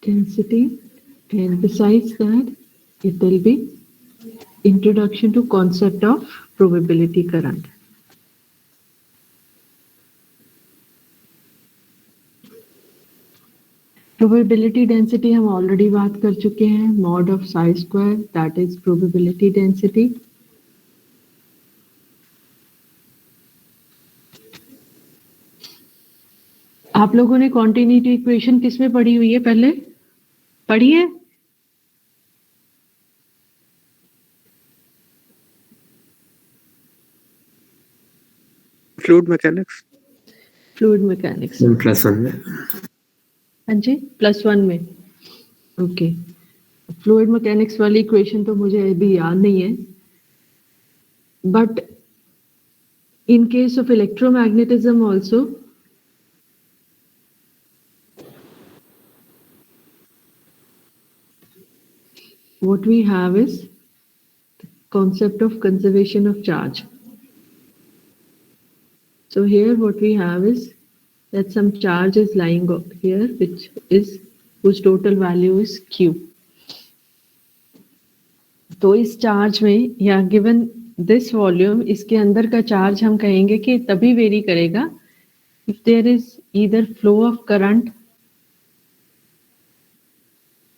density, and besides that, it will be introduction to concept of probability current. Probability density हम already बात कर चुके हैं, mod of Sai square that is probability density. आप लोगों ने कॉन्टिन्यूटी इक्वेशन किस में पढ़ी हुई है? पहले पढ़ी है? Fluid mechanics. फ्लूइड मैकेनिक्स +1 में. हाँ जी, +1 में. ओके, फ्लूइड मैकेनिक्स वाली इक्वेशन तो मुझे अभी याद नहीं है, but in case of electromagnetism also what we have is the concept of conservation of charge. So here what we have is that some charge is lying here, whose total value is Q. तो इस charge में या given this volume, इसके अंदर का charge हम कहेंगे कि तभी वेरी करेगा if there is either flow of current,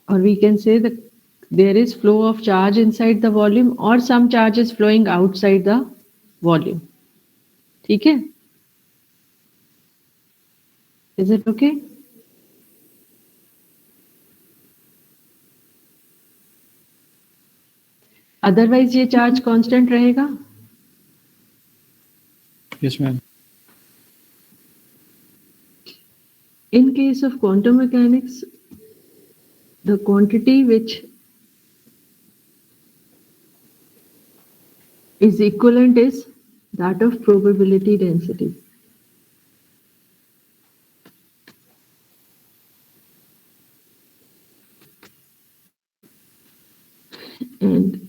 or we can say that there is flow of charge inside the volume or some charge is flowing outside the volume. ठीक है? Is it okay? Otherwise ये charge constant रहेगा? Yes, ma'am. In case of quantum mechanics, the quantity which is equivalent is that of probability density. And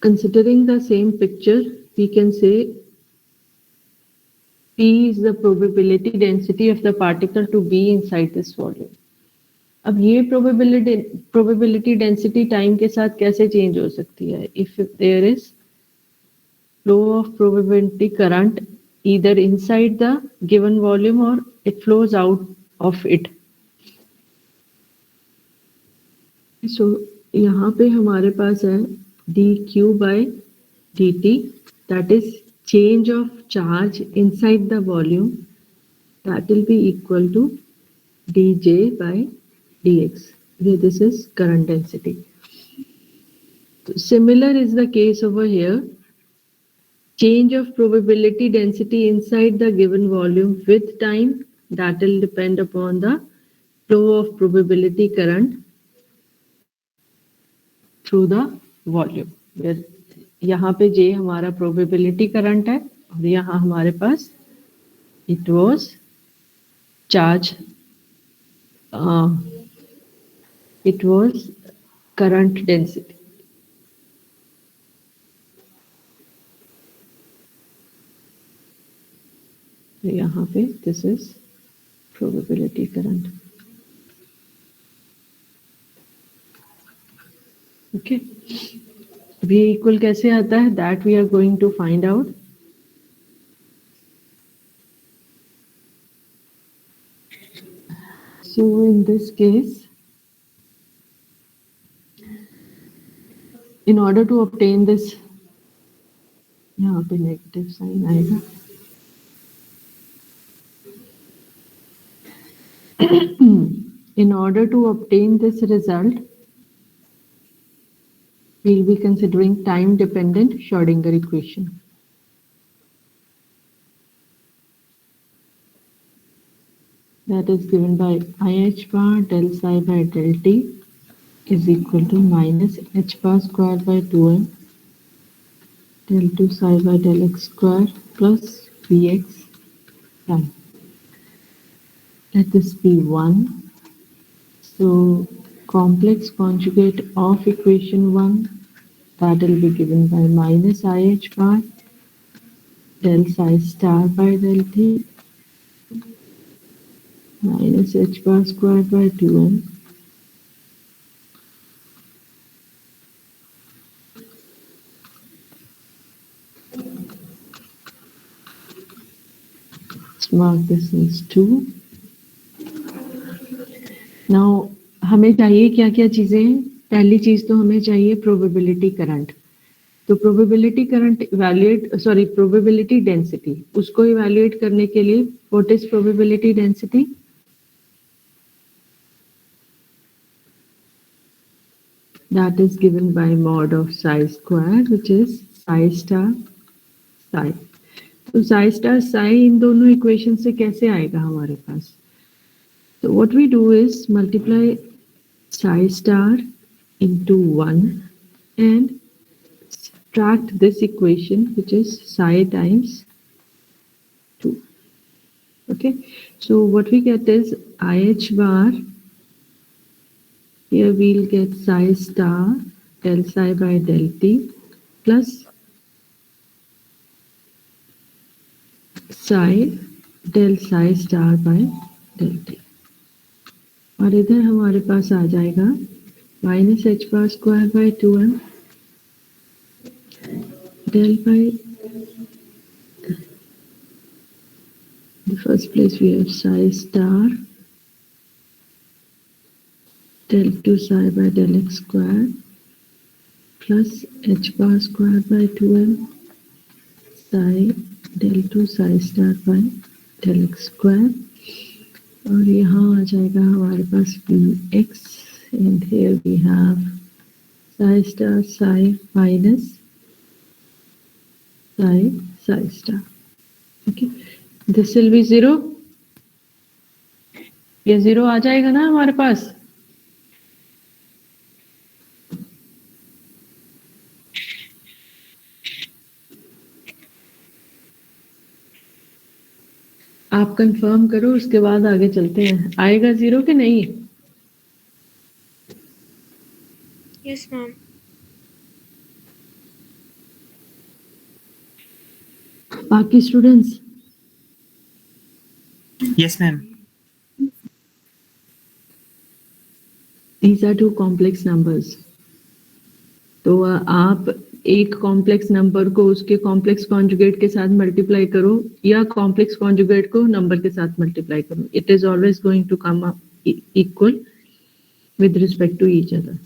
considering the same picture, we can say P is the probability density of the particle to be inside this volume. अब ये probability density time के साथ कैसे change हो सकती है? If there is flow of probability current either inside the given volume or it flows out of it. So यहाँ पे हमारे पास है dq by dt, that is change of charge inside the volume, that will be equal to dj by dx. This is current density. So similar is the case over here. Change of probability density inside the given volume with time, that will depend upon the flow of probability current through the volume. यहाँ पे J हमारा probability current है और यहाँ हमारे पास it was charge, it was current density. यहाँ पे this is probability current. Okay, V equal कैसे आता है? That we are going to find out. So in this case, in order to obtain this, यहाँ पे negative sign आएगा. In order to obtain this result, we'll be considering time-dependent Schrödinger equation. That is given by IH bar del psi by del t is equal to minus h bar square by 2m del 2 psi by del x square plus Vx prime. Let this be 1. So complex conjugate of equation 1, that will be given by minus IH bar del psi star by del t minus H bar squared by 2m mark this as 2. Now हमें चाहिए क्या क्या चीजें. पहली चीज तो हमें चाहिए प्रोबेबिलिटी करंट. तो probability current evaluate probability density, उसको इवैल्यूएट करने के लिए what is probability density. That is given by mod of psi square, which is psi star psi. तो psi star psi इन दोनों इक्वेशन से कैसे आएगा हमारे पास. तो what we do is multiply psi star into 1 and subtract this equation, which is psi times 2. Okay, so what we get is IH bar. Here we'll get psi star del psi by del t plus psi del psi star by del t. और इधर हमारे पास आ जाएगा minus H bar square by 2m del by the first place we have psi star del 2 psi by del x square plus h bar square by 2m psi del 2 psi star by del x square. और यहाँ आ जाएगा हमारे पास Vx and here we have psi star psi minus psi star. Okay, this will be 0. ये 0 आ जाएगा ना हमारे पास. आप कंफर्म करो, उसके बाद आगे चलते हैं. आएगा 0 कि नहीं. Yes ma'am. बाकी students. Yes ma'am. These are two complex numbers. तो आप एक कॉम्प्लेक्स नंबर को उसके कॉम्प्लेक्स कॉन्जुगेट के साथ मल्टीप्लाई करो या कॉम्प्लेक्स कॉन्जुगेट को नंबर के साथ मल्टीप्लाई करो. It is always going to come up equal with respect to each other.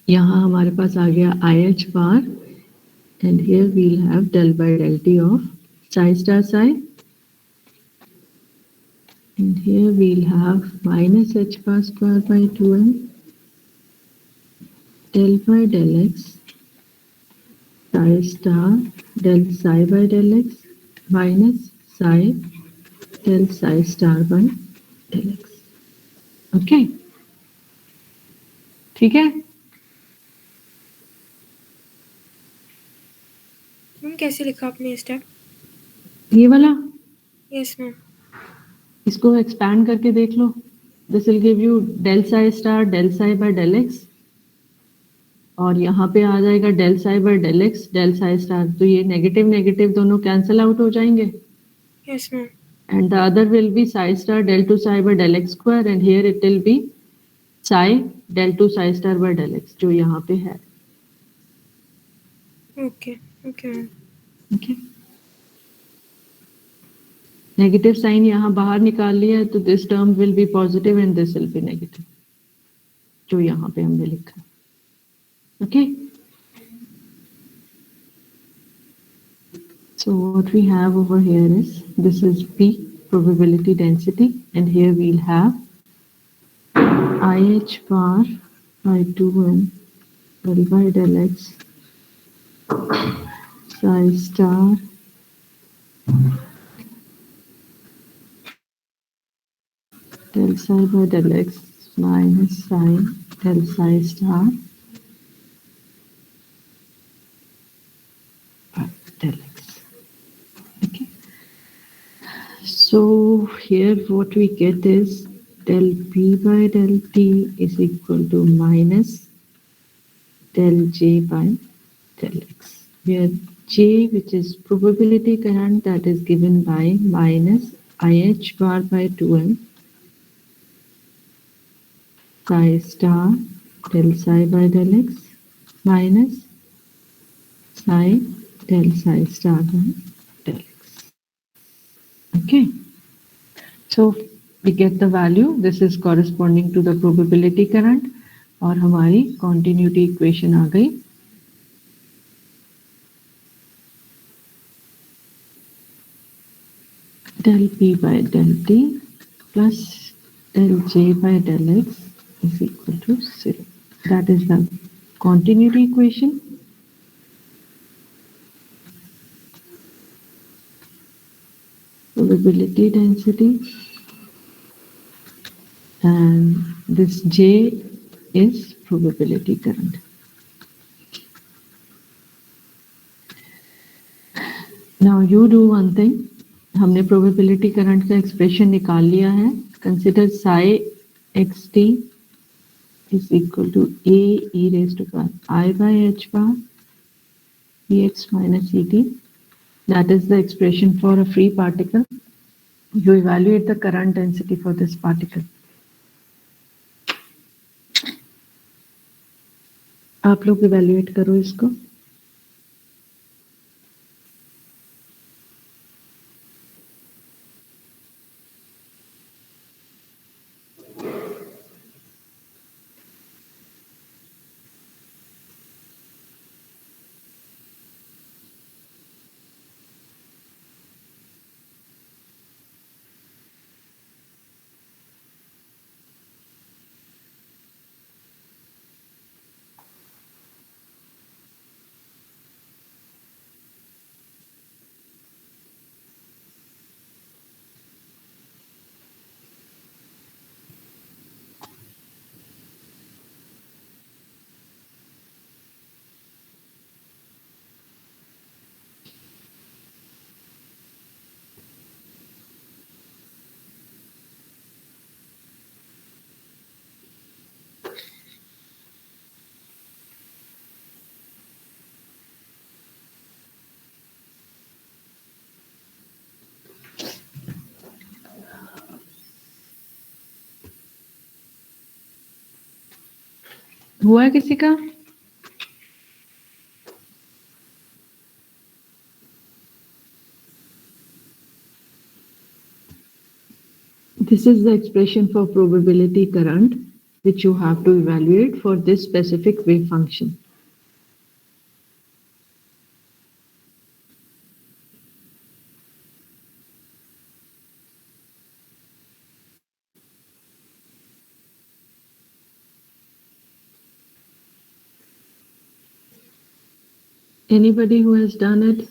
यहाँ हमारे पास आ गया IH bar and here we'll have del by del t of psi star psi and here we'll have minus h bar square by 2m del by del x psi star del psi by del x minus psi del psi star by del x. Okay, ठीक है. Ma'am कैसे लिखा आपने step. ये वाला yes ma'am. इसको expand करके देख लो. This will give you del psi star del psi by del x और यहाँ पे आ जाएगा del psi by del x del psi star. तो ये नेगेटिव नेगेटिव दोनों कैंसिल आउट हो जाएंगे. Yes ma'am. And the other will be psi star del two psi by del x square and here it will be psi del two psi star by del x जो यहाँ पे है. Okay okay ma'am. Okay, negative sign यहाँ बाहर निकाल लिया तो this term will be positive and this will be negative जो यहाँ पे हमने लिखा. Okay, so what we have over here is this is P, probability density, and here we'll have IH bar by 2m del by del x psi star del psi by del x minus psi del psi star by del x. Okay, so here what we get is del P by del T is equal to minus del J by del X, where J, which is probability current, that is given by minus IH bar by 2M psi star del psi by del X minus psi del psi star by del X. Okay, so we get the value. This is corresponding to the probability current और हमारी continuity equation आ गई. Del P by del T plus del J by del X is equal to 0. That is the continuity equation. Probability density, and this J is probability current. Now you do one thing. हमने probability current का expression निकाल लिया है. Consider psi xt is equal to a e raised to power I by h bar Ex minus Et. That is the expression for a free particle. You evaluate the current density for this particle. आप लोग evaluate करो इसको. हुआ है किसी का? This is the expression for probability current which you have to evaluate for this specific wave function. Anybody who has done it?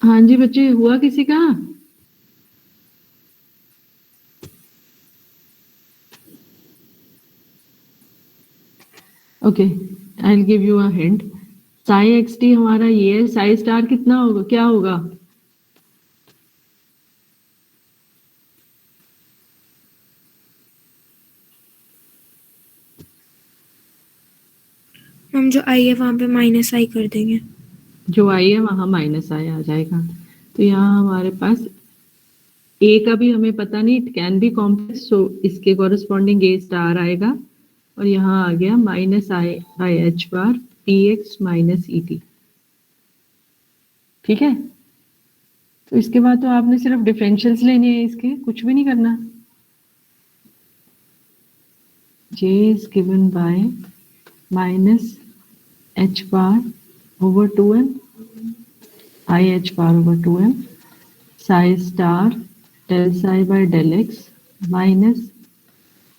हाँ जी बच्चे, हुआ किसी का? Okay, I will give you a hint. Sai x T हमारा ये है, Sai star कितना होगा, क्या होगा? हम जो आई है वहाँ पे माइनस आई कर देंगे। जो आई है वहां माइनस आई आ जाएगा। तो यहाँ हमारे पास ए का भी हमें पता नहीं, इट कैन बी कॉम्प्लेक्स, सो इसके कॉरेस्पॉन्डिंग ए स्टार आएगा और यहाँ आ गया minus I by H bar P x minus E T. ठीक है, तो इसके बाद तो आपने सिर्फ डिफरेंशियल्स लेने हैं, इसके कुछ भी नहीं करना। J is given by minus h bar over 2m I h bar over 2m psi star del psi by del x minus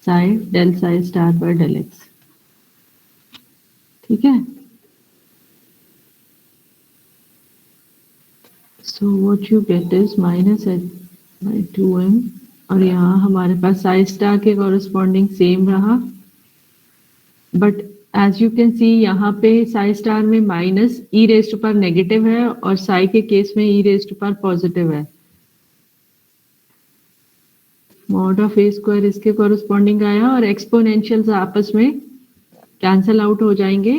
psi del psi star by del x। ठीक है, so what you get is minus h by 2m और यहाँ हमारे पास psi star के corresponding same रहा, but as you can see यहाँ पे साई स्टार में minus e raise to power negative है और साई के केस में e raise to power positive है। मॉड ऑफ ए स्क्वायर इसके कॉरेस्पॉन्डिंग आया और एक्सपोनेंशियल्स आपस में कैंसल आउट हो जाएंगे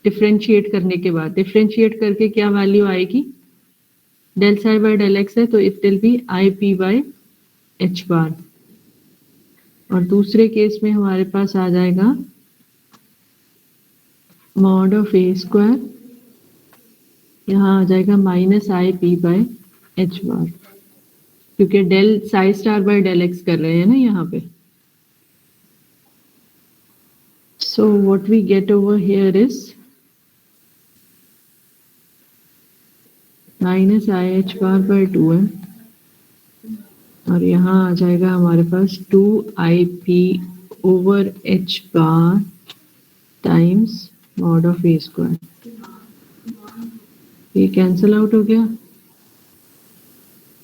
डिफरेंशिएट करने के बाद। डिफरेंशिएट करके क्या वैल्यू आएगी? Del psi by del x है तो it will be i p by h bar, और दूसरे केस में हमारे पास आ जाएगा मॉड ऑफ ए स्क्वायर, यहाँ आ जाएगा minus i p by h bar, क्योंकि del psi star by del x कर रहे हैं ना यहाँ पे। So what we get over here is minus i h bar by 2m और यहाँ आ जाएगा हमारे पास 2 IP over h bar times mod of a square. ये कैंसल आउट हो गया,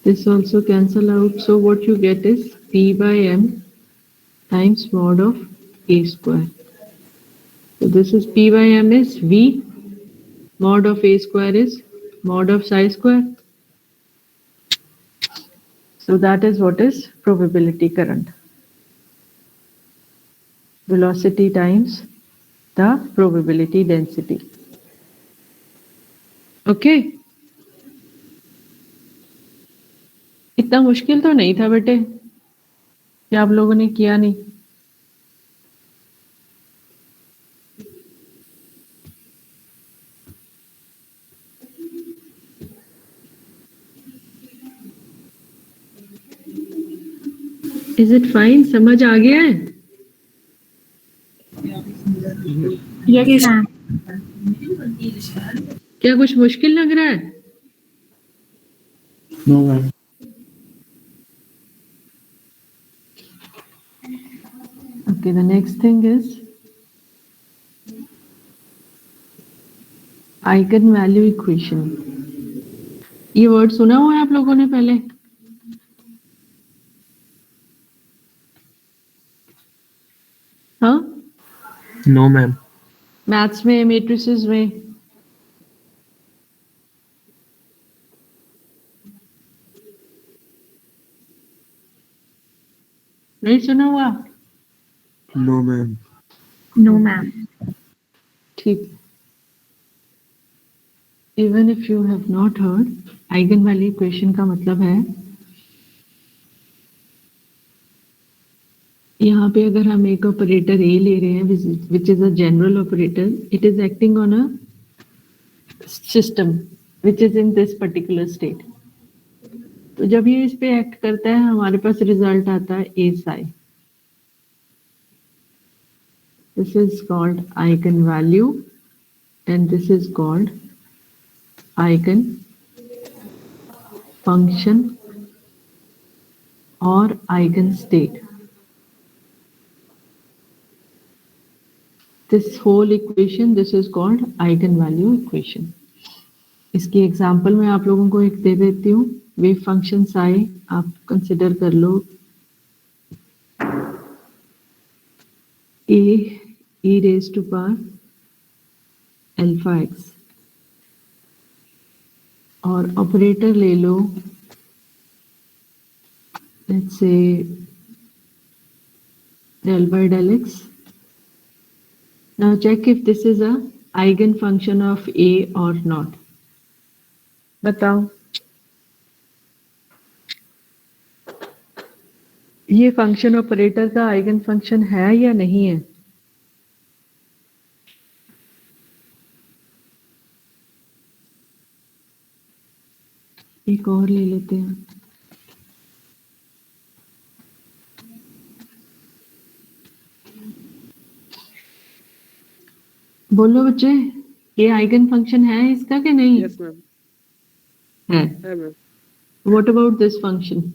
this also cancel out, so what you get is p by m times mod of a square. So this is p by m is v, mod of a square is mod of psi square. So that is what is probability current, velocity times the probability density. Okay, इतना मुश्किल तो नहीं था बेटे, क्या आप लोगों ने किया नहीं? Is it fine? समझ आ गया है? Yes, ma'am. क्या कुछ मुश्किल लग रहा है? No, ma'am. Okay, the next thing is eigenvalue equation. ये वर्ड सुना हुआ है आप लोगों ने पहले? हाँ, No, ma'am. मैथ्स में, मैट्रिसेस में। नहीं सुना हुआ? No, ma'am. No, ma'am. ठीक, even if you have not heard, eigen value equation का मतलब है यहाँ पे अगर हम एक ऑपरेटर ए ले रहे हैं which is a general operator, it is acting on a system which is in this particular state. तो जब ये इस पे एक्ट करता है हमारे पास रिजल्ट आता है a psi. This is called eigen value and this is called eigen function और eigen state. This whole equation, this is called eigenvalue equation. इसकी एग्जांपल मैं आप लोगों को एक दे देती हूँ। वेव फंक्शन साई आप कंसिडर कर लो a e raise to power alpha x, और ऑपरेटर ले लो let's say del by del x. Now check if this is a eigenfunction of A or not. बताओ ये फंक्शन ऑपरेटर का eigen function है या नहीं है? एक और ले लेते हैं। बोलो बच्चे, ये आइगन फंक्शन है इसका कि नहीं? Yes, ma'am. है। है ma'am. What about this function?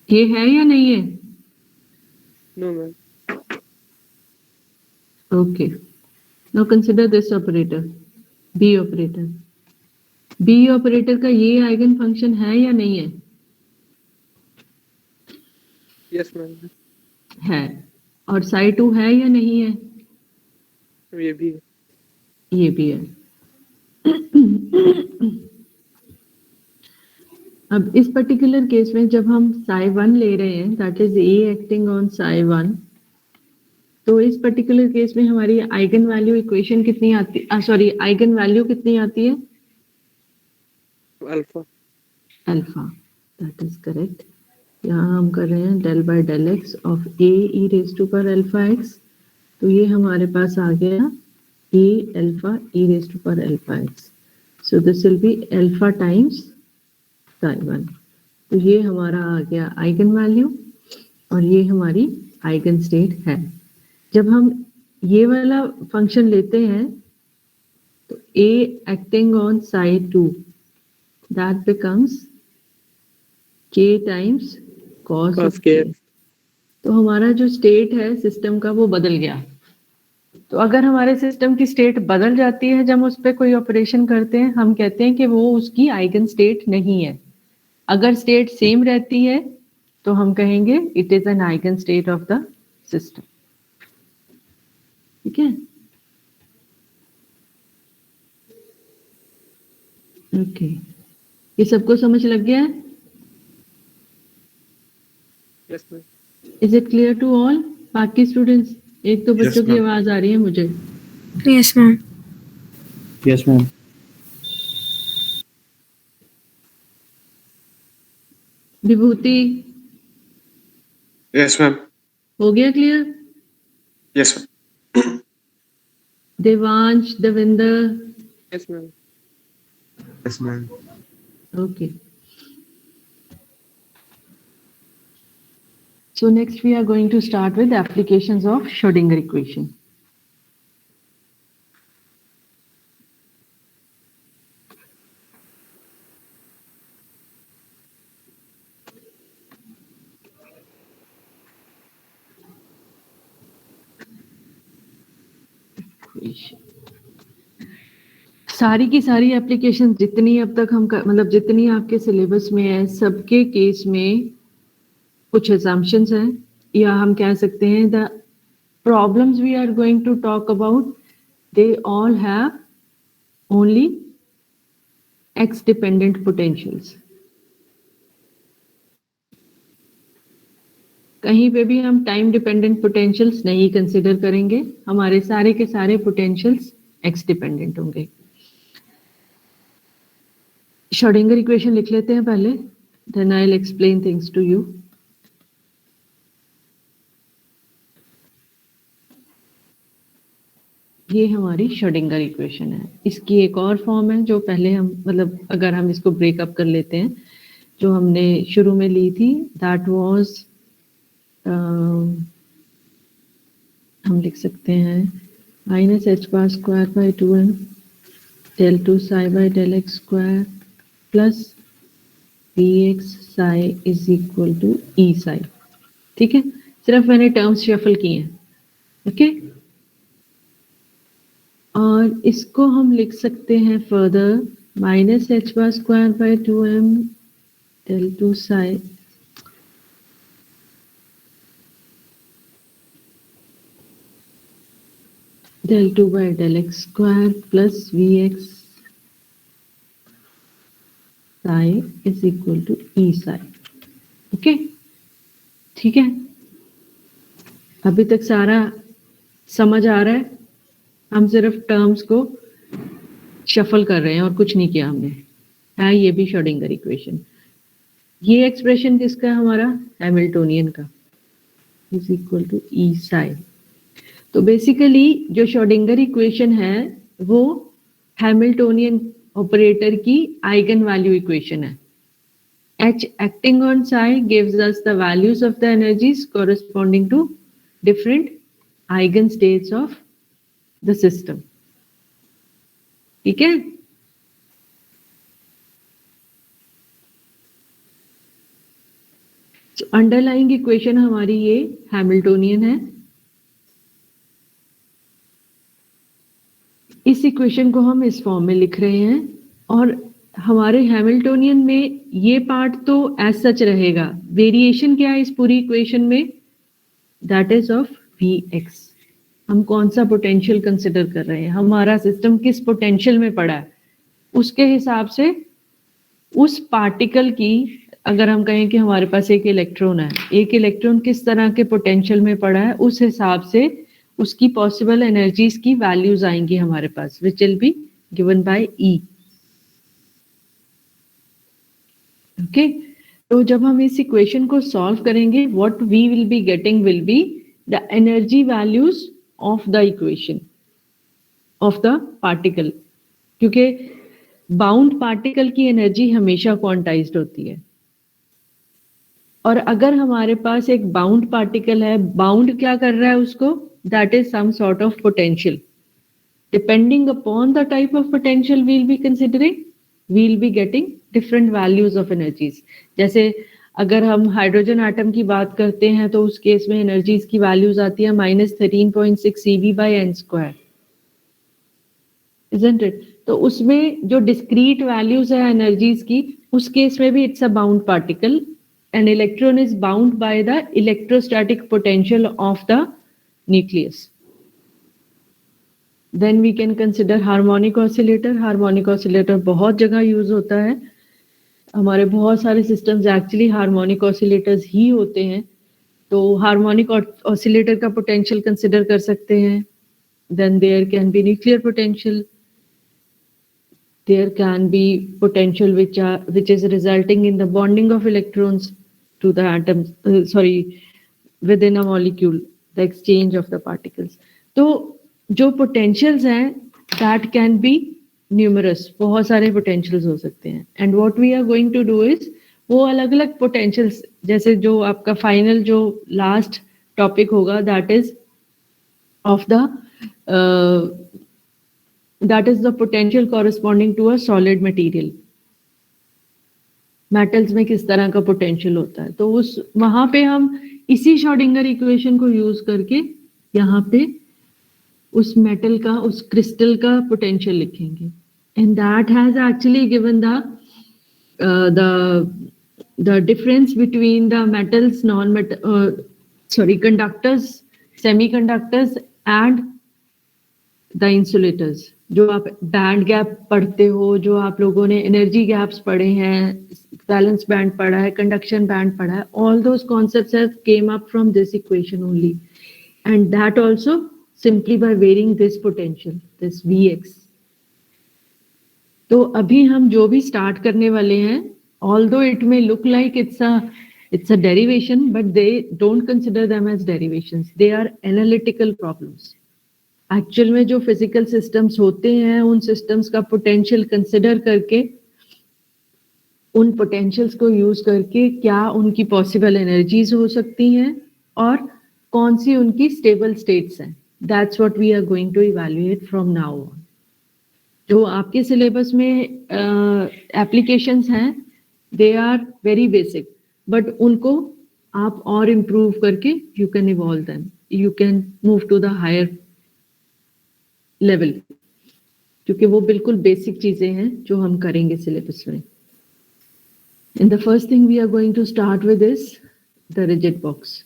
ये है या नहीं है? No, ma'am. Okay. Now consider this operator, B operator. B operator का ये आइगन फंक्शन है या नहीं है? Yes, ma'am. है। और साई 2 है या नहीं है? ये भी है। ये भी है। अब इस पर्टिकुलर केस में जब हम साई 1 ले रहे हैं, that is a acting on Sai 1, तो इस पर्टिकुलर केस में हमारी आइगन वैल्यू इक्वेशन कितनी आती, सॉरी आइगन वैल्यू कितनी आती है? Alpha. Alpha, that is correct. यहाँ हम कर रहे हैं del by del x of A e raise to पर अल्फा एक्स, तो ये हमारे पास आ गया A alpha e raise to पर alpha x, so this will be alpha times psi 1। तो ये हमारा आ गया आइगन वैल्यू और ये हमारी आइगन स्टेट है। जब हम ये वाला फंक्शन लेते हैं तो A acting on Sai 2 that becomes K times cos Cos of K। K। तो हमारा जो स्टेट है सिस्टम का वो बदल गया। तो अगर हमारे सिस्टम की स्टेट बदल जाती है जब हम उस पर कोई ऑपरेशन करते हैं, हम कहते हैं कि वो उसकी आइगन स्टेट नहीं है। अगर स्टेट सेम रहती है तो हम कहेंगे it is an eigen state of the system. ठीक है, ओके, ये सबको समझ लग गया है? Yes, ma'am. Is it clear to all? बाकी स्टूडेंट्स, एक तो बच्चों की ma'am. आवाज आ रही है मुझे। Yes, ma'am. Yes, ma'am. विभूति, Yes, ma'am. हो गया clear? Yes, ma'am. Devansh, Devinder, Yes, ma'am. Yes, ma'am. okay. So next we are going to start with applications of Schrodinger equation. सारी की सारी एप्लीकेशन जितनी अब तक हम मतलब जितनी आपके सिलेबस में है, सबके केस में कुछ assumptions हैं, या हम कह सकते हैं the problems we are going to talk about, they all have only x dependent potentials. कहीं पे भी हम टाइम डिपेंडेंट पोटेंशियल्स नहीं कंसिडर करेंगे, हमारे सारे के सारे पोटेंशियल्स एक्स डिपेंडेंट होंगे। श्रोडिंगर इक्वेशन लिख लेते हैं पहले, then I will explain things to you. ये हमारी श्रोडिंगर इक्वेशन है। इसकी एक और फॉर्म है जो पहले हम मतलब अगर हम इसको ब्रेकअप कर लेते हैं, जो हमने शुरू में ली थी, दैट वाज हम लिख सकते हैं minus H bar square by 2m del 2 psi by del x square plus Vx psi is equal to E psi। ठीक है, सिर्फ मैंने टर्म्स शफल किए हैं। ओके, और इसको हम लिख सकते हैं further minus H bar square by 2m del 2 psi del 2 by del x square plus Vx psi is equal to E psi। Okay, ठीक है, अभी तक सारा समझ आ रहा है? हम सिर्फ टर्म्स को शफल कर रहे हैं और कुछ नहीं किया हमने। है ये भी श्रोडिंगर इक्वेशन। ये एक्सप्रेशन किसका है? हमारा हैमिल्टोनियन का, इज इक्वल टू ई साई। तो बेसिकली जो श्रोडिंगर इक्वेशन है वो हैमिल्टोनियन ऑपरेटर की आइगन वैल्यू इक्वेशन है। H acting on psi gives us the values of the energies corresponding to different eigenstates of the system। ठीक है, तो अंडरलाइंग इक्वेशन हमारी ये हैमिल्टोनियन है। इस इक्वेशन को हम इस फॉर्म में लिख रहे हैं और हमारे हैमिल्टोनियन में ये पार्ट तो एज सच रहेगा। वेरिएशन क्या है इस पूरी इक्वेशन में? That is of Vx। हम कौन सा पोटेंशियल कंसिडर कर रहे हैं, हमारा सिस्टम किस पोटेंशियल में पड़ा है, उसके हिसाब से उस पार्टिकल की, अगर हम कहें कि हमारे पास एक इलेक्ट्रॉन है, एक इलेक्ट्रॉन किस तरह के पोटेंशियल में पड़ा है, उस हिसाब से उसकी पॉसिबल एनर्जीज की वैल्यूज आएंगी हमारे पास, which will be given by E। Okay, तो जब हम इस इक्वेशन को सॉल्व करेंगे, what we will be getting will be the energy values of the equation of the particle, क्योंकि बाउंड पार्टिकल की एनर्जी हमेशा क्वांटाइज्ड होती है। और अगर हमारे पास एक बाउंड पार्टिकल है, बाउंड क्या कर रहा है उसको? That is some sort of potential. Depending upon the type of potential we will be considering, we will be getting different values of energies. जैसे अगर हम हाइड्रोजन एटम की बात करते हैं तो उस केस में एनर्जीज की वैल्यूज आती है -13.6 eV by n square, isn't it? तो उसमें जो डिस्क्रीट वैल्यूज है एनर्जीज की, उस केस में भी it's a bound particle. An electron is bound by the electrostatic potential of the nucleus। Then we can consider harmonic oscillator। Harmonic oscillator बहुत जगह यूज होता है, हमारे बहुत सारे सिस्टम्स एक्चुअली हार्मोनिक ऑसिलेटर्स ही होते हैं। तो हार्मोनिक ऑसिलेटर का पोटेंशियल कंसिडर कर सकते हैं। Then there can be nuclear potential, there can be potential which is resulting in the bonding of electrons to the atoms, within a molecule, the exchange of the particles। तो जो potentials हैं that can be numerous, बहुत सारे potentials हो सकते हैं। and what we are going to do is वो अलग अलग potentials, जैसे जो आपका final जो last topic होगा that is of the that is the potential corresponding to a solid material। Metals में किस तरह का पोटेंशियल होता है, तो उस वहां पे हम इसी श्रोडिंगर इक्वेशन को यूज करके यहाँ पे उस मेटल का, उस क्रिस्टल का पोटेंशियल लिखेंगे। And that has actually given the difference between the metals, conductors, semiconductors and the insulators. जो आप बैंड गैप पढ़ते हो, जो आप लोगों ने एनर्जी गैप्स पढ़े हैं, वैलेंस बैंड पढ़ा है, कंडक्शन बैंड पढ़ा है, all those concepts have came up from this equation only, and that also simply by varying this potential, this Vx। तो अभी हम जो भी स्टार्ट करने वाले हैं, although it may look like it's a derivation, but they don't consider them as derivations, they are analytical problems। Actual में जो फिजिकल सिस्टम्स होते हैं, उन सिस्टम्स का पोटेंशियल कंसिडर करके, उन पोटेंशियल्स को यूज करके क्या उनकी पॉसिबल एनर्जीज हो सकती हैं और कौन सी उनकी स्टेबल स्टेट्स हैं. That's what we are going to evaluate from now on. जो आपके सिलेबस में एप्लीकेशंस हैं, they are very basic, but उनको आप और इम्प्रूव करके you can evolve them, you can move to the higher level, क्योंकि वो बिल्कुल बेसिक चीजें हैं जो हम करेंगे सिलेबस में. And the first thing we are going to start with is the rigid box.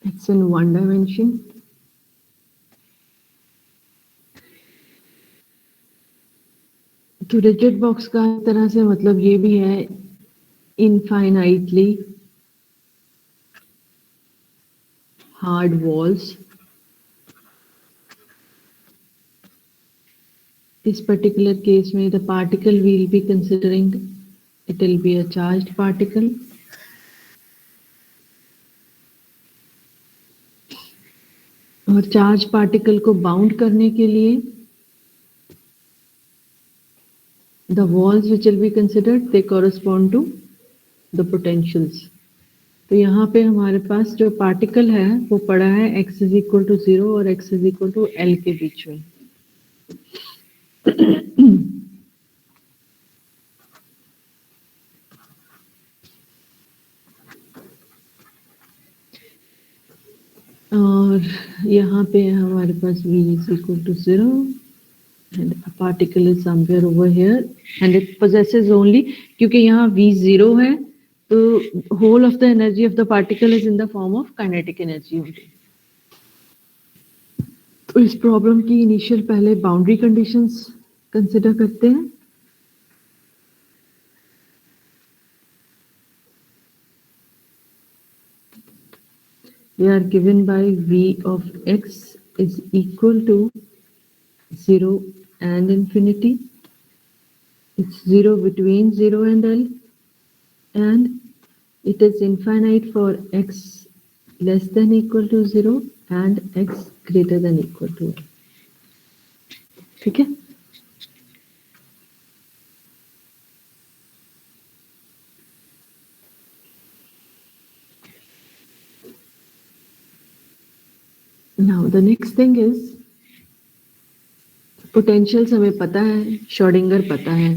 It's in one dimension. तो रिजिड बॉक्स का एक तरह से मतलब ये भी है इनफाइनाइटली हार्ड वॉल्स. इस पर्टिकुलर केस में the particle we will be considering, it will be a charged particle. और चार्ज पार्टिकल को बाउंड करने के लिए the walls which will be considered they correspond to the potentials. तो यहाँ पे हमारे पास जो पार्टिकल है वो पड़ा है x इज इक्वल टू 0 और x is equal to L के बीच में. और यहाँ पे हमारे पास v is equal to 0 and a particle is somewhere over here and it possesses only, क्योंकि यहाँ v 0 है तो whole of the energy of the particle is in the form of kinetic energy only. तो इस problem की initial पहले boundary conditions consider करते हैं. They are given by v of x is equal to 0 and infinity. It's 0 between 0 and L, and it is infinite for x less than equal to 0 and x greater than equal to L. ठीक है. Now the next thing is potentials हमें पता है, Schrodinger पता है,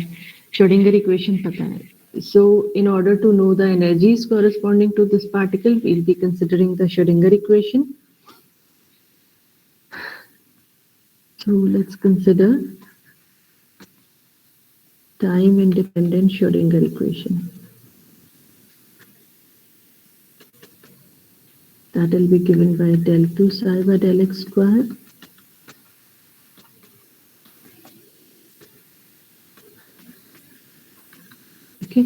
Schrodinger equation पता है. So in order to know the energies corresponding to this particle, we'll be considering the Schrödinger equation. So let's consider time independent Schrödinger equation. That will be given by del 2 psi by del x square okay.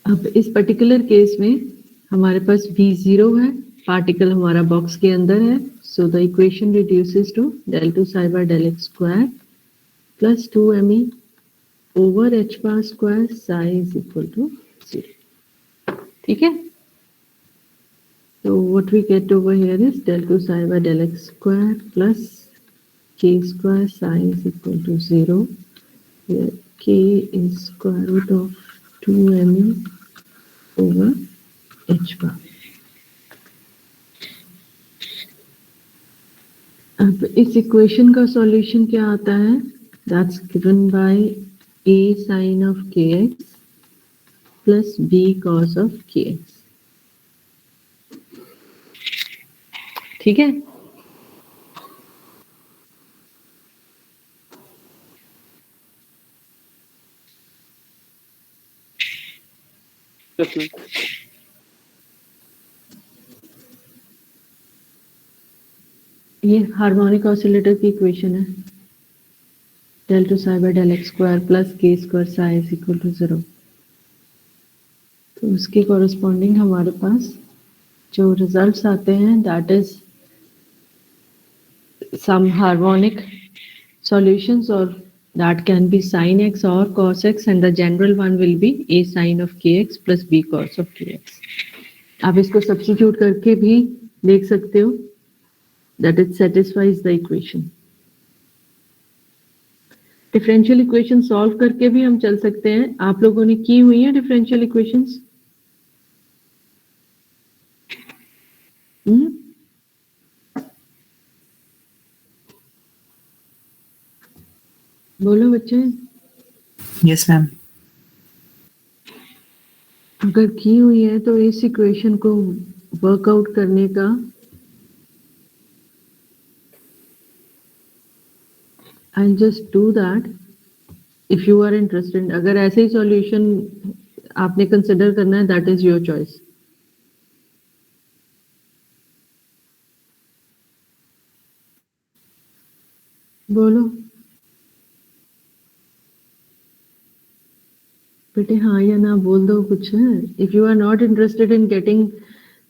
अब इस particular case में हमारे पास v0 है, particle हमारा box के अंदर है. So the equation reduces to del 2 psi by del x square plus 2me over h bar square psi is equal to 0. ठीक है. So what we get over here is del 2 psi by del x square plus k square psi is equal to 0, where k is square root of 2me over h bar. अब इस equation का solution क्या आता है? That's given by a sin of kx plus b cos of kx. ठीक है. Yes, ma'am. ये harmonic oscillator की इक्वेशन है. del 2 psi by del x square plus k square psi is equal to 0. तो उसके कॉरेस्पॉन्डिंग हमारे पास जो results आते हैं that is some harmonic solutions, or that can be sin x or cos x, and the general one will be a sin of kx plus b cos of kx. आप इसको substitute करके भी देख सकते हो that it satisfies the equation. Differential equation solve करके भी हम चल सकते हैं. आप लोगों ने की हुई है डिफरेंशियल इक्वेशंस? बोलो बच्चे. Yes, ma'am. अगर की हुई है तो इस इक्वेशन को वर्कआउट करने का I'll just do that if you are interested. अगर ऐसे ही सॉल्यूशन आपने कंसिडर करना है, that is your choice. बोलो बेटे, हाँ या ना बोल दो कुछ. If you are not interested in getting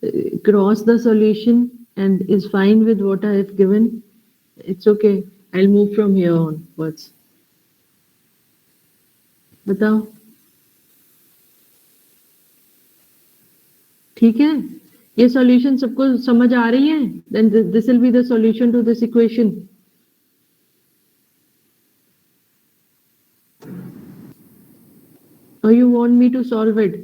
across the solution and is fine with what I have given, it's okay. I'll move from here onwards. बताओ. ठीक है, ये सॉल्यूशन सबको समझ आ रही है? Then this will be the solution to this equation. Or you want me to solve it?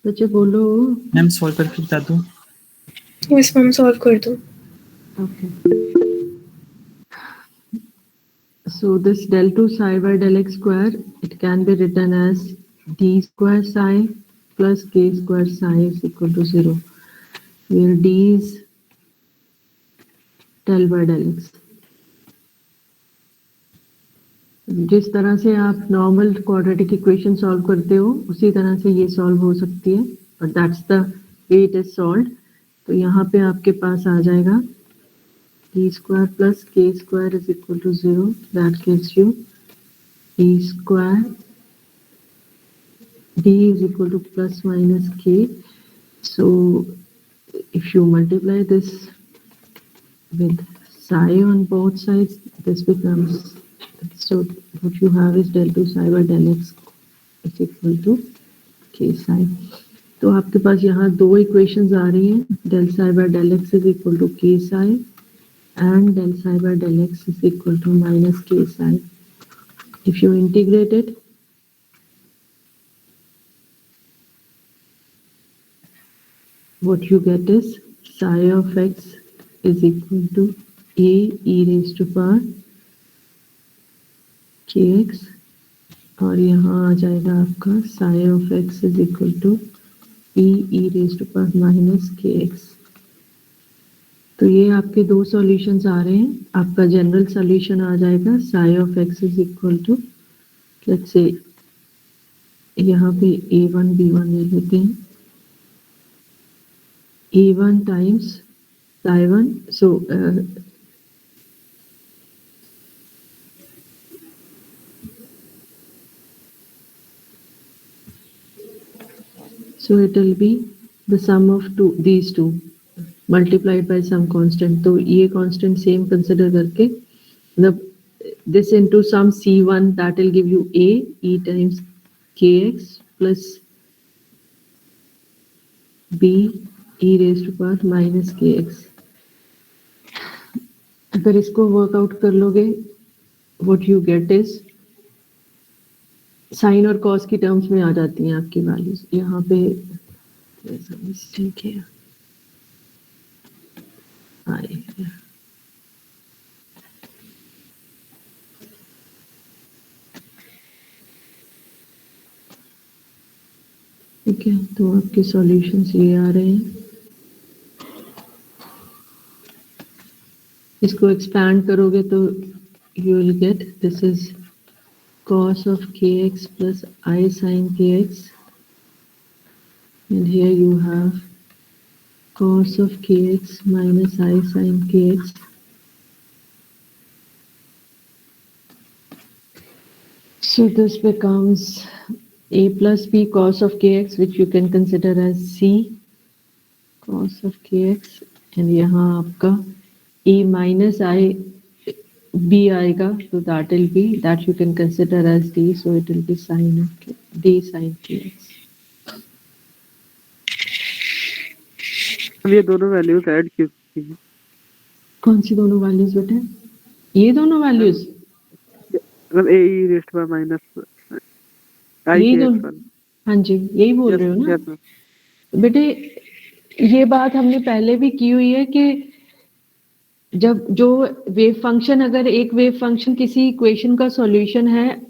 बच्चे बोलो. मैम सॉल्व करके बता दो. यस मैम, सॉल्व कर दो. Okay. So this del 2 psi by del x square, it can be written as d square psi plus k square psi is equal to 0, where d is del by del x. जिस तरह से आप normal quadratic equation solve करते हो उसी तरह से ये सॉल्व हो सकती है, और that's the way it is solved. तो यहाँ पे आपके पास आ जाएगा d square plus k square is equal to 0. That gives you d square d is equal to plus minus k. So if you multiply this with psi on both sides, this becomes, so what you have is del 2 psi by del x is equal to k psi. तो आपके पास यहाँ दो equations आ रही हैं, del psi by del x is equal to k psi and del psi by del x is equal to minus k psi. If you integrate it, what you get is psi of x is equal to a e raised to power kx, और यहाँ आ जाएगा आपका psi of x is equal to e raised to power minus kx. तो ये आपके दो solutions आ रहे हैं. आपका जनरल सॉल्यूशन आ जाएगा psi of x is equal to, let's say यहाँ पे a1 b1 ले लेते हैं. a1 times psi1, so it will be the sum of these two multiplied by some constant. तो ये constant same consider करके this into some c1, that will give you a e times kx plus b e raised to power minus kx. अगर इसको workout कर लोगे, what you get is sine और cos की terms में आ जाती हैं आपकी वैल्यूज. यहाँ पे मिस्टेक है. ठीक है, तो आपके सॉल्यूशंस ये आ रहे हैं. इसको एक्सपैंड करोगे तो you will get, this is cos of kx plus I sin kx, and here you have cos of kx minus I sin kx. So this becomes a plus b cos of kx, which you can consider as c cos of kx, and यहाँ आपका a minus I b आएगा, so that will be, that you can consider as d, so it will be sin of d sin kx. अब ये दोनों values add की हैं। कौन सी दोनों वैल्यूज बेटे? ये दोनों वैल्यूज, मतलब a e raised by minus I यही के दोनों, x1। हाँ जी यही बोल रहे हो ना यस मैम। बेटे? ये बात हमने पहले भी की हुई है कि जब जो वेव फंक्शन, अगर एक वेव फंक्शन किसी इक्वेशन का सॉल्यूशन है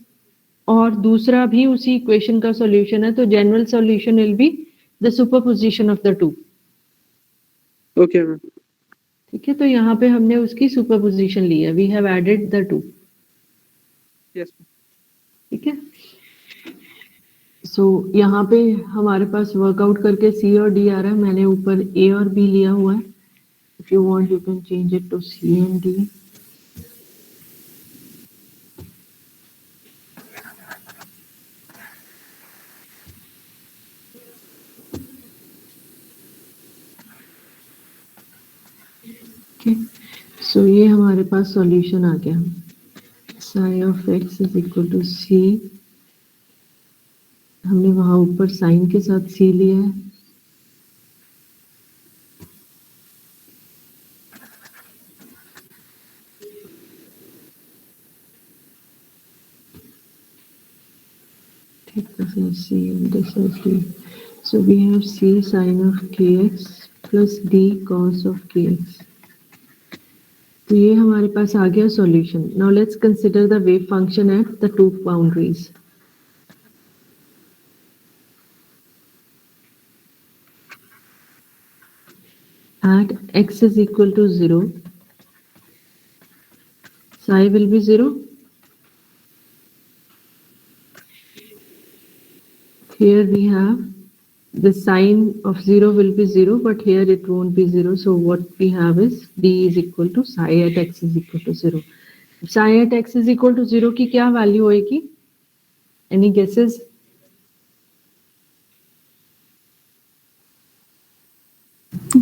और दूसरा भी उसी इक्वेशन का सॉल्यूशन है, तो general solution will be the superposition of the two. Okay ma'am. ठीक है, तो यहाँ पे हमने उसकी सुपरपोजिशन ली है, we have added the two. Yes ठीक है, सो यहाँ पे हमारे पास वर्कआउट करके C और D आ रहा है, मैंने ऊपर A और B लिया हुआ है। If you want you can change it to C and D। So ये हमारे पास सॉल्यूशन आ गया, psi of x is equal to C। हमने वहां ऊपर साइन के साथ C लिया है, ठीक है, C and this is D। So we have C sin of kx plus D cos of kx। तो ये हमारे पास आ गया solution. Now let's consider the wave function at the two boundaries. At x is equal to 0, psi will be 0. Here we have the sign of 0 will be 0, but here it won't be 0. So what we have is d is equal to psi at x is equal to 0. Psi at x is equal to 0 की क्या value होएगी? Any guesses?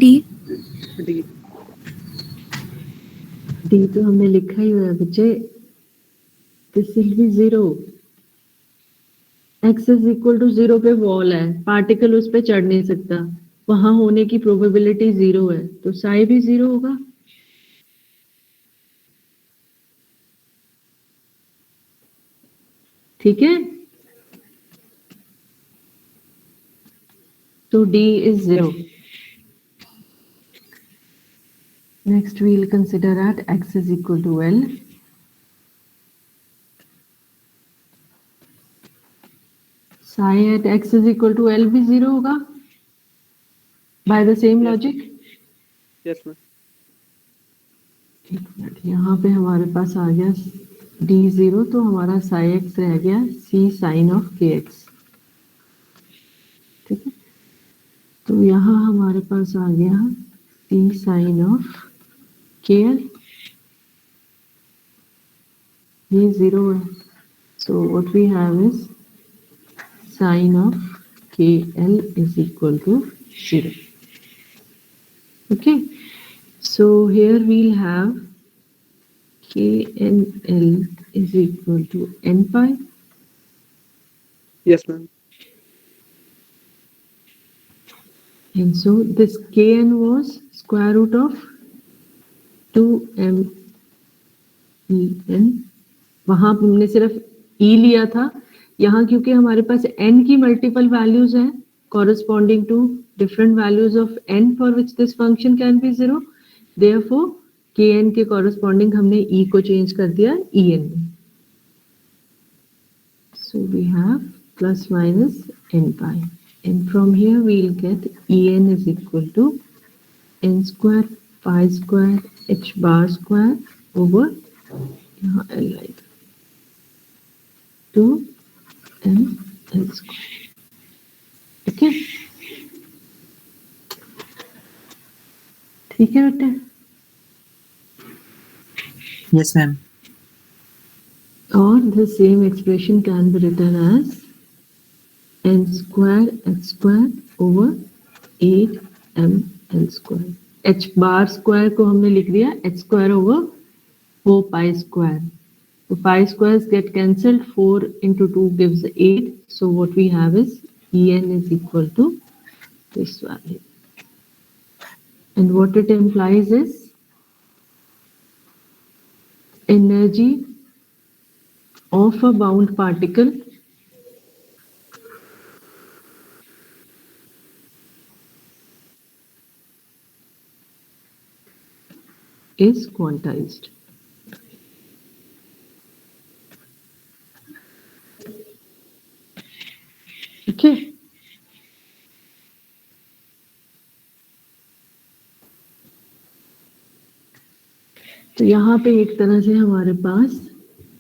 D। D. d तो हमने लिखा ही हुआ है बच्चे, this will be 0। x is equal to 0 पे वॉल है, पार्टिकल उस पे चढ़ नहीं सकता, वहां होने की प्रोबेबिलिटी 0 है, तो साई भी 0 होगा। ठीक है, तो d is 0। Next we will consider at x is equal to L। Psi at x is equal to L भी 0 होगा by the same logic। Yes ma'am. एक मिनट, यहाँ पे हमारे पास आ गया d 0, तो हमारा psi x रह गया c sin of kx। ठीक है, तो यहाँ हमारे पास आ गया c sin of kl, ये 0 है, so what we have is sin of kl is equal to 0। Okay, so here we'll have KNL is equal to n pi, yes ma'am. and so this Kn was square root of 2m En। वहां हमने सिर्फ e लिया था, यहाँ क्योंकि हमारे पास n की multiple values हैं corresponding to different values of n for which this function can be 0, therefore kn के corresponding हमने e को चेंज कर दिया en में। So we have plus minus n pi, and from here we will get en is equal to n square pi square h bar square over यहाँ l आएगा 2 m l square। ठीक है, ठीक है बेटे? Yes, ma'am. Or the same expression can be written as n square h square over 8 m l square। h bar square को हमने लिख दिया h square over 4 pi square। So pi squares get cancelled, 4 into 2 gives 8. So what we have is En is equal to this value। and what it implies is energy of a bound particle is quantized. Okay. तो यहाँ पे एक तरह से हमारे पास,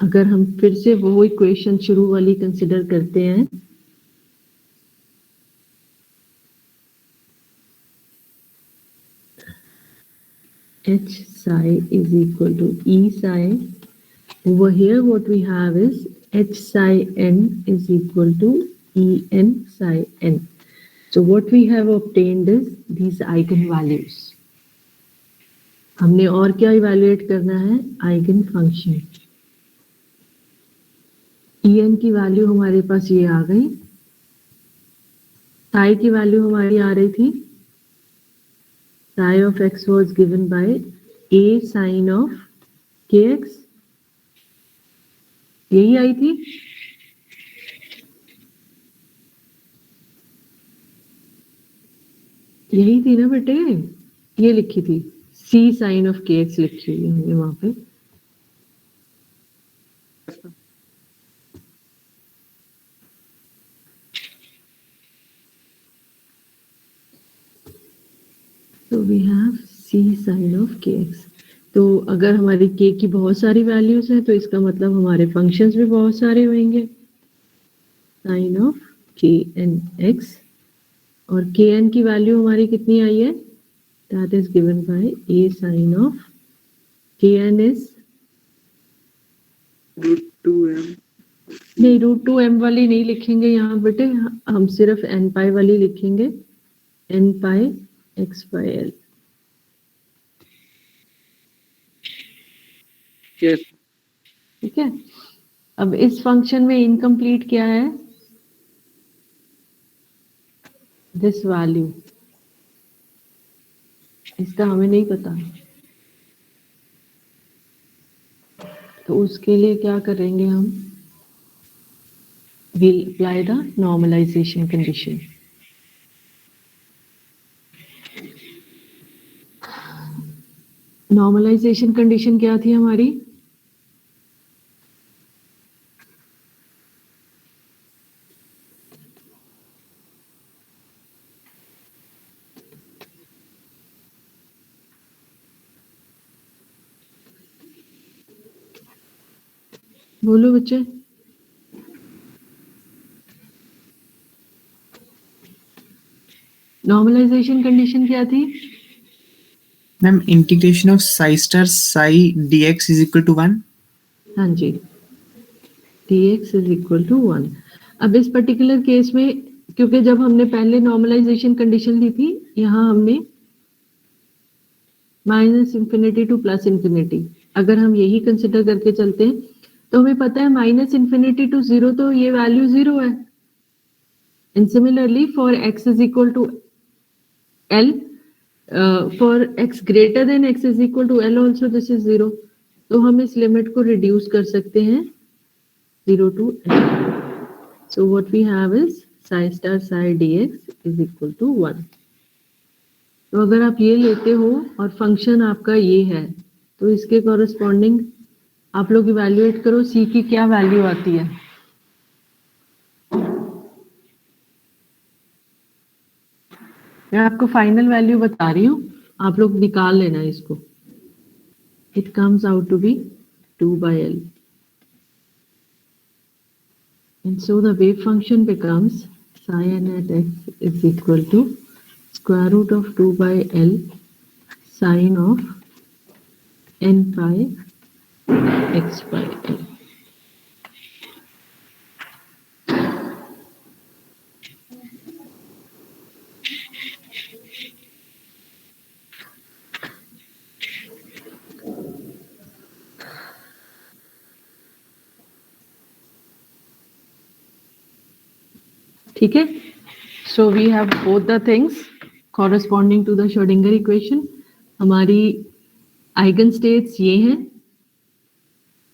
अगर हम फिर से वो इक्वेशन शुरू वाली कंसिडर करते हैं, H psi is equal to E psi. Over here what we have is H psi n is equal to E n psi n. So what we have obtained is these eigenvalues. हमने और क्या evaluate करना है? Eigen function. En की value हमारे पास ये आ गई. psi की वैल्यू हमारी आ रही थी, psi of x was given by a sin of kx. यही आई थी. यही थी ना बेटे, ये लिखी थी c sin of kx लिखी हुई है वहां पे. तो we have c sin of kx. तो अगर हमारी k की बहुत सारी वैल्यूज हैं तो इसका मतलब हमारे फंक्शंस भी बहुत सारे होंगे. sin of kn x, और kn की वैल्यू हमारी कितनी आई है? That is given by a sin of kn is √2m. नहीं, √2m वाली नहीं लिखेंगे यहाँ बेटे, हम सिर्फ n पाई वाली लिखेंगे. n pi x by l. Yes. ठीक है. अब इस फंक्शन में इनकम्प्लीट क्या है? This value. इसका हमें नहीं पता, तो उसके लिए क्या करेंगे हम? we'll apply the normalization condition. Normalization condition क्या थी हमारी? बोलो बच्चे. नॉर्मलाइजेशन कंडीशन क्या थी? Ma'am integration of psi star psi dx is equal to 1. हाँ जी, dx इज इक्वल टू 1. अब इस पर्टिकुलर केस में, क्योंकि जब हमने पहले नॉर्मलाइजेशन कंडीशन ली थी, यहाँ हमने -∞ टू +∞. अगर हम यही कंसिडर करके चलते हैं तो हमें पता है -∞ टू 0 तो ये वैल्यू 0 है. And similarly for x is equal to l, for x greater than x is equal to l also this is 0. तो हम इस लिमिट को रिड्यूस कर सकते हैं 0 to l. So what we have is psi star psi dx is equal to 1. तो अगर आप ये लेते हो और फंक्शन आपका ये है, तो इसके कॉरेस्पॉन्डिंग आप लोग इवैल्यूएट करो c की क्या वैल्यू आती है. मैं आपको फाइनल वैल्यू बता रही हूँ, आप लोग निकाल लेना इसको. It comes out to be 2/l. And so the wave function becomes psi n at x is equal to square root of 2/l sine of n pi x by l. ठीक है. So we have both the things. corresponding to the Schrödinger equation. हमारी eigen states ये हैं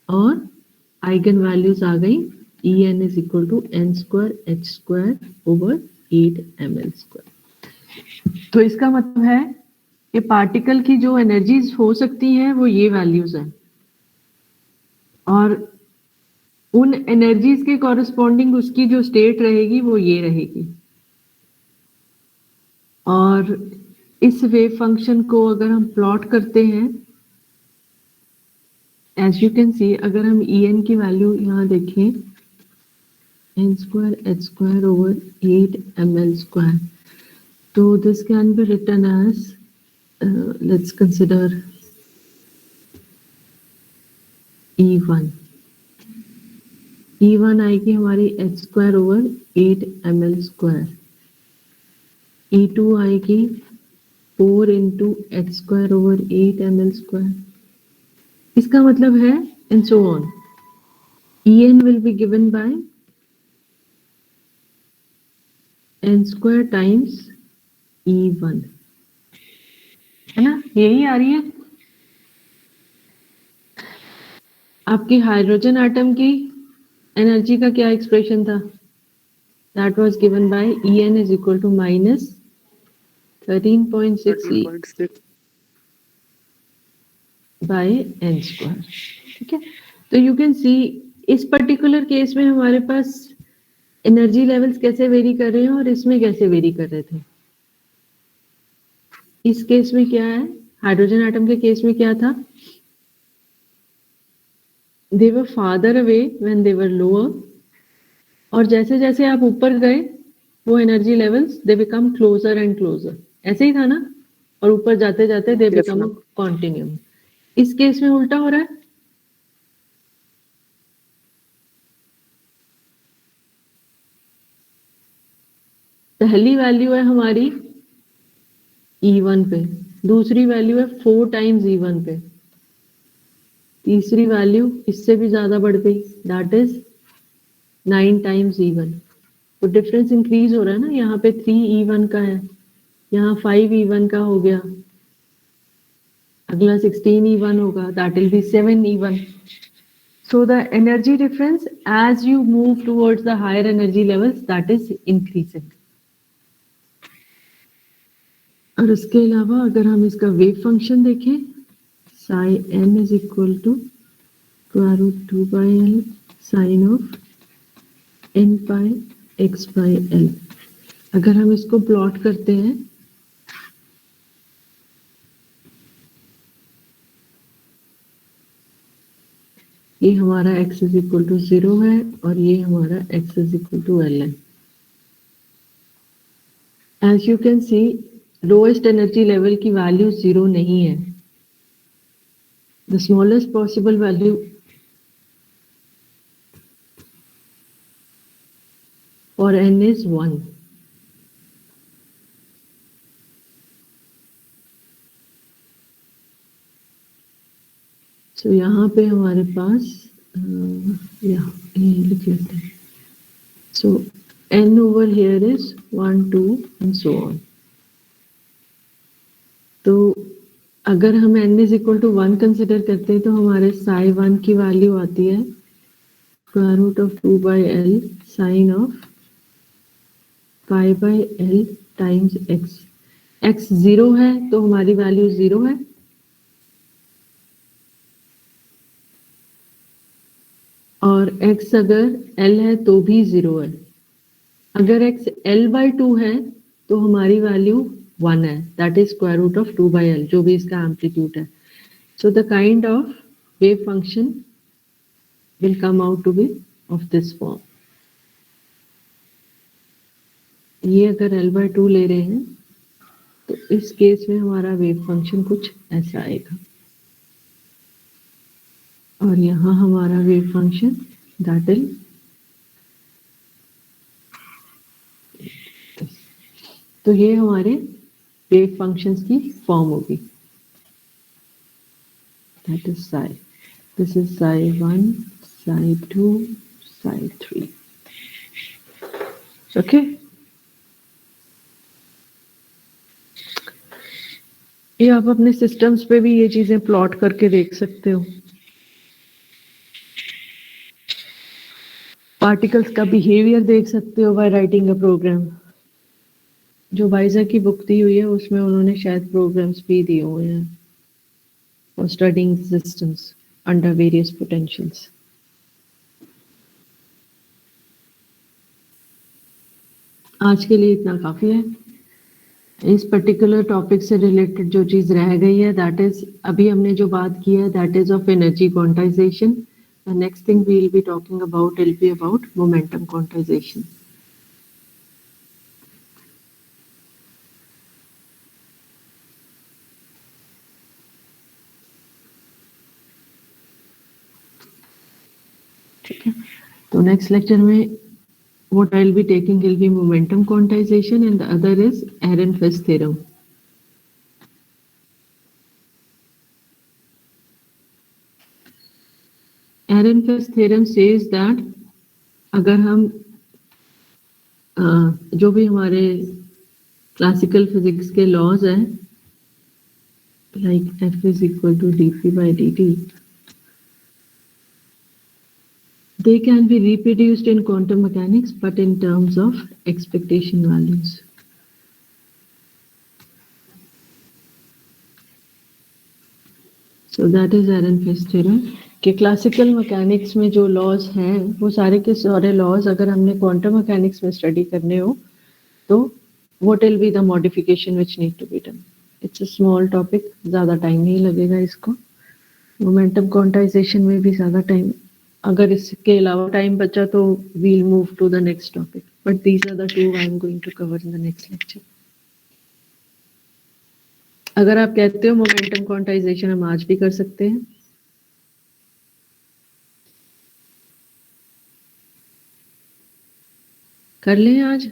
और eigen values आ गई En is equal to n square h square over 8 ml square. तो इसका मतलब है कि पार्टिकल की जो एनर्जीज हो सकती हैं वो ये वैल्यूज हैं और उन एनर्जीज के कॉरस्पॉन्डिंग उसकी जो स्टेट रहेगी वो ये रहेगी. और इस वेव फंक्शन को अगर हम प्लॉट करते हैं, एज यू कैन सी, अगर हम En की वैल्यू यहाँ देखें, n square h square over 8 ml square, तो this can be written as let's consider E1. E1 आएगी हमारी h square over 8 ml square. E2 आएगी 4 into h square over 8 ml square. इसका मतलब है and so on. En will be given by n square times E1, है ना? यही आ रही है आपकी हाइड्रोजन एटम की एनर्जी का क्या एक्सप्रेशन था? That was given by En is equal to minus 13.6 E 13.6 by n square. ठीक है, तो यू कैन सी इस पर्टिकुलर केस में हमारे पास एनर्जी लेवल्स कैसे वेरी कर रहे हैं और इसमें कैसे वेरी कर रहे थे. इस केस में क्या है, हाइड्रोजन एटम के केस में क्या था, they were farther away when they were lower, और जैसे जैसे आप ऊपर गए वो energy levels they become closer and closer. ऐसे ही था ना, और ऊपर जाते जाते they Yes, become ma'am. Continuum. इस केस में उल्टा हो रहा है. पहली वैल्यू है हमारी E1 पे, दूसरी वैल्यू है 4 टाइम्स E1 पे, तीसरी वैल्यू इससे भी ज्यादा बढ़ गई, दैट इज 9 टाइम्स E1. तो डिफरेंस इंक्रीज हो रहा है ना. यहाँ पे 3 E1 का है, यहाँ 5 E1 का हो गया, अगला 16 E1 होगा, that will be 7 E1. So the energy difference as you move towards the higher energy levels, that is increasing. और उसके अलावा अगर हम इसका वेव फंक्शन देखें, psi n is equal to square root 2 by L sin of n pi x by L. अगर हम इसको प्लॉट करते हैं, ये हमारा x is equal to 0 है और ये हमारा x is equal to L है. As you can see, lowest energy level की वैल्यू 0 नहीं है. The smallest possible value for n is 1. So यहाँ पे हमारे पास लिख लेते हैं. So n over here is 1, 2 and so on. तो अगर हम n is equal to 1 consider करते हैं तो हमारे psi 1 की वैल्यू आती है square root of 2 by L sin of pi by L times x. x 0 है तो हमारी वैल्यू 0 है, और x अगर L है तो भी 0 है. अगर x L/2 है तो हमारी वैल्यू 1 है, that is square root of 2 by L, जो भी इसका एम्पलीट्यूड है. So the kind of wave function will come out to be of this form. ये अगर L/2 ले रहे हैं तो इस केस में हमारा वेव फंक्शन कुछ ऐसा आएगा, और यहाँ हमारा वेव फंक्शन दैट इज, तो ये हमारे वेव फंक्शंस की फॉर्म होगी. That is psi, this is psi 1, psi 2, psi 3. Okay, ये आप अपने सिस्टम्स पे भी ये चीजें प्लॉट करके देख सकते हो। पार्टिकल्स का बिहेवियर देख सकते हो बाय राइटिंग अ प्रोग्राम। जो वाइजर की बुक दी हुई है उसमें उन्होंने शायद प्रोग्राम्स भी दिए हुए हैं for studying systems under various potentials. आज के लिए इतना काफी है। इस पर्टिकुलर टॉपिक से रिलेटेड जो चीज रह गई है दैट इज, अभी हमने जो बात की है that is of energy quantization. The next thing we will be talking about will be about momentum quantization. ठीक है, तो नेक्स्ट लेक्चर में what I'll be taking will be momentum quantization and the other is Ehrenfest theorem. Ehrenfest theorem says that अगर हम जो भी हमारे classical physics के लॉज हैं like F is equal to dp by dt, they can be reproduced in quantum mechanics but in terms of expectation values. So that is Ehrenfest theorem कि classical mechanics में जो laws हैं वो सारे के सारे लॉज अगर हमने क्वांटम मैकेनिक्स में स्टडी करने हो तो what will be the modification which need to be done. It's a small topic, ज़्यादा टाइम नहीं लगेगा इसको। मोमेंटम क्वांटाइजेशन में भी ज़्यादा टाइम, अगर इसके अलावा टाइम बचा तो we'll move to the next topic, but these are the two I'm going to cover in the next lecture. अगर आप कहते हो मोमेंटम क्वांटाइजेशन हम आज भी कर सकते हैं, कर लें आज।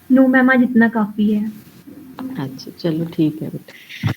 नो मैम, आज इतना काफी है। अच्छा चलो ठीक है बेटा।